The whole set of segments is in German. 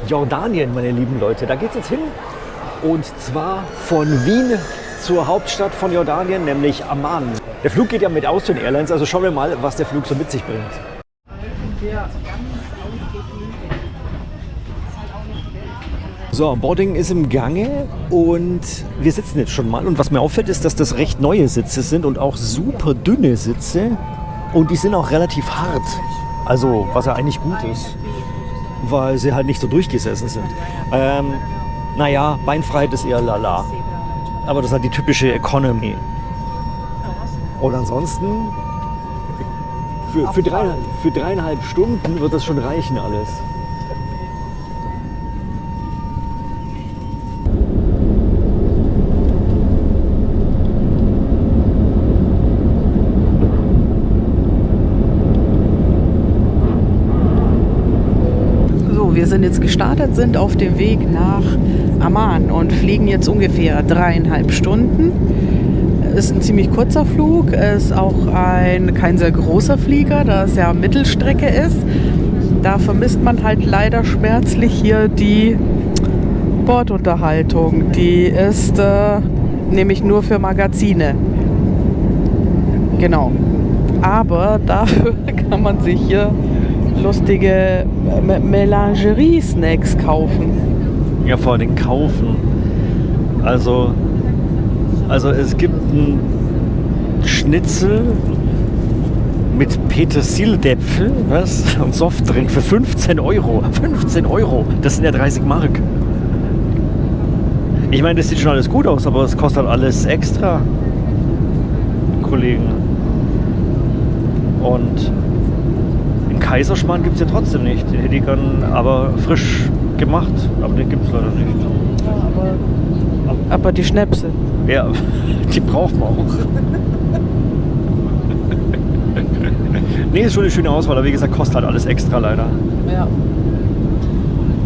Jordanien, meine lieben Leute. Da geht's jetzt hin. Und zwar von Wien zur Hauptstadt von Jordanien, nämlich Amman. Der Flug geht ja mit Austrian Airlines, also schauen wir mal, was der Flug so mit sich bringt. So, Boarding ist im Gange und wir sitzen jetzt schon mal. Und was mir auffällt, ist, dass das recht neue Sitze sind und auch super dünne Sitze. Und die sind auch relativ hart. Also, was ja eigentlich gut ist, weil sie halt nicht so durchgesessen sind. Naja, Beinfreiheit ist eher lala. Aber das ist halt die typische Economy. Und ansonsten, für 3,5 Stunden wird das schon reichen alles. Wir sind jetzt gestartet, sind auf dem Weg nach Amman und fliegen jetzt ungefähr 3,5 Stunden. Ist ein ziemlich kurzer Flug, ist auch kein sehr großer Flieger, da es ja Mittelstrecke ist. Da vermisst man halt leider schmerzlich hier die Bordunterhaltung. Die ist nämlich nur für Magazine. Genau. Aber dafür kann man sich hier lustige Melangerie-Snacks kaufen. Ja, vor allem kaufen. Also es gibt einen Schnitzel mit Petersildäpfel, was? Und Softdrink für 15 Euro. 15 Euro, das sind ja 30 Mark. Ich meine, das sieht schon alles gut aus, aber es kostet alles extra, Kollegen. Und Kaiserschmarrn gibt es ja trotzdem nicht. Den hätte ich gern aber frisch gemacht, aber den gibt es leider nicht. Ja, aber die Schnäpse. Ja, die braucht man auch. Nee, ist schon eine schöne Auswahl, aber wie gesagt, kostet halt alles extra leider. Ja.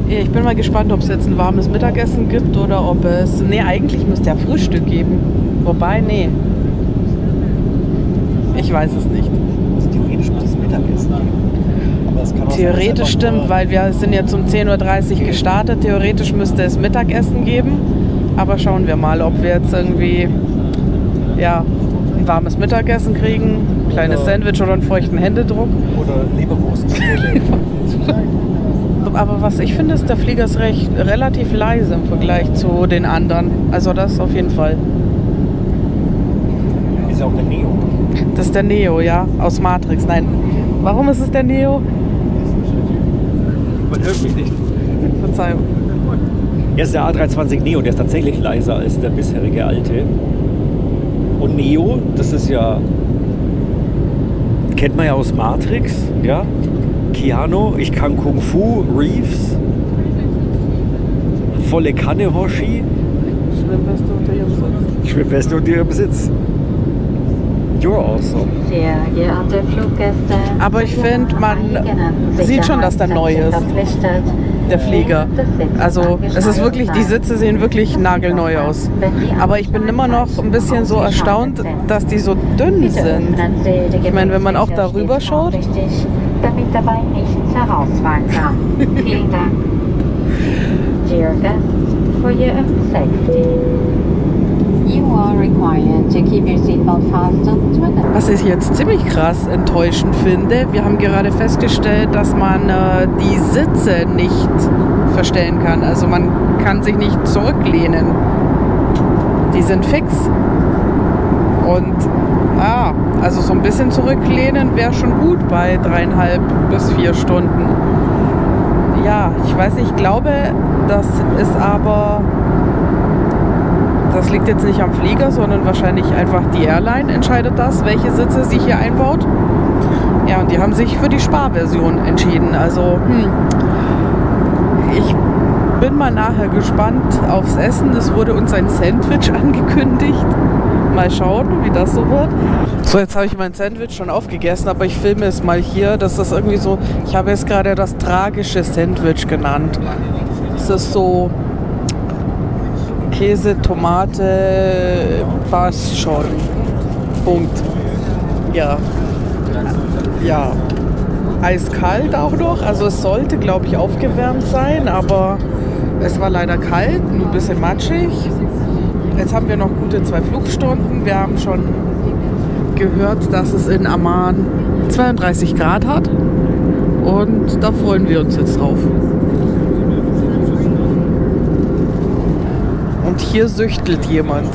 Ich bin mal gespannt, ob es jetzt ein warmes Mittagessen gibt oder ob es... Nee, eigentlich müsste ja Frühstück geben. Wobei, nee. Ich weiß es nicht. Also theoretisch müsste es Mittagessen geben. Theoretisch stimmt, weil wir sind jetzt um 10.30 Uhr gestartet. Theoretisch müsste es Mittagessen geben. Aber schauen wir mal, ob wir jetzt irgendwie ein warmes Mittagessen kriegen, ein kleines Sandwich oder einen feuchten Händedruck. Oder Leberwurst. Aber was ich finde, ist, der Flieger ist relativ leise im Vergleich zu den anderen. Also das auf jeden Fall. Ist ja auch der Neo. Das ist der Neo, ja, aus Matrix. Nein, warum ist es der Neo? Man hört mich nicht. Verzeihung. Er ist der A320 Neo, der ist tatsächlich leiser als der bisherige alte. Und Neo, das ist ja, kennt man ja aus Matrix, ja. Keanu, ich kann Kung Fu, Reeves, volle Kanne Hoshi. Schwimmweste unter ihrem Sitz. Schwimmweste unter ihrem Sitz. You're awesome. Sehr geehrte Fluggäste. Aber ich finde, man sieht schon, dass der neu ist, der Flieger. Also es ist wirklich, die Sitze sehen wirklich nagelneu aus. Aber ich bin immer noch ein bisschen so erstaunt, dass die so dünn sind. Ich meine, wenn man auch darüber schaut. Damit dabei nichts herausfallen kann. Vielen Dank. Dear guests, for your own safety. You are required to keep your seatbelt fastened when Was ich jetzt ziemlich krass enttäuschend finde, wir haben gerade festgestellt, dass man die Sitze nicht verstellen kann. Also man kann sich nicht zurücklehnen. Die sind fix. Und also so ein bisschen zurücklehnen wäre schon gut bei 3,5 bis 4 Stunden. Ja, ich weiß nicht, ich glaube, das ist aber... Das liegt jetzt nicht am Flieger, sondern wahrscheinlich einfach die Airline entscheidet das, welche Sitze sie hier einbaut. Ja, und die haben sich für die Sparversion entschieden. Also, ich bin mal nachher gespannt aufs Essen. Es wurde uns ein Sandwich angekündigt. Mal schauen, wie das so wird. So, jetzt habe ich mein Sandwich schon aufgegessen, aber ich filme es mal hier. Das ist irgendwie so, ich habe es gerade das tragische Sandwich genannt. Es ist so... Käse, Tomate, passt schon. Punkt. Ja. Ja. eiskalt auch noch. Also es sollte, glaube ich, aufgewärmt sein, aber es war leider kalt, ein bisschen matschig. Jetzt haben wir noch gute 2 Flugstunden. Wir haben schon gehört, dass es in Amman 32 Grad hat. Und da freuen wir uns jetzt drauf. Und hier süchtelt jemand.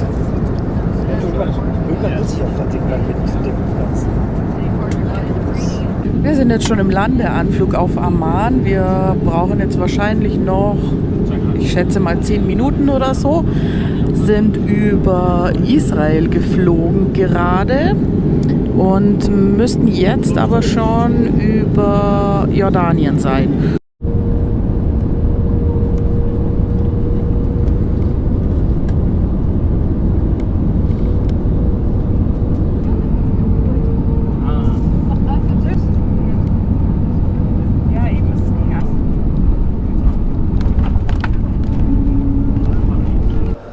Irgendwann muss ich auch fertig werden, wenn ich verdecken kannst. Wir sind jetzt schon im Landeanflug auf Amman. Wir brauchen jetzt wahrscheinlich noch, ich schätze mal 10 Minuten oder so. Sind über Israel geflogen gerade und müssten jetzt aber schon über Jordanien sein.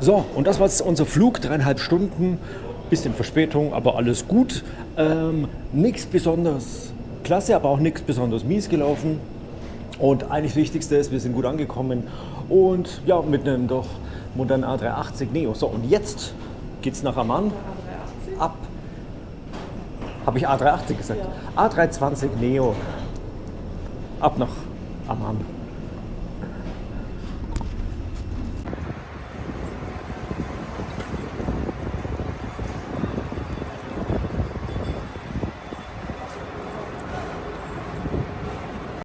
So, und das war jetzt unser Flug, 3,5 Stunden, bisschen Verspätung, aber alles gut. Nichts besonders klasse, aber auch nichts besonders mies gelaufen. Und eigentlich das Wichtigste ist, wir sind gut angekommen und ja, mit einem doch modernen A380 Neo. So, und jetzt geht's nach Amman. Ab, habe ich A380 gesagt? Ja. A320 Neo. Ab nach Amman.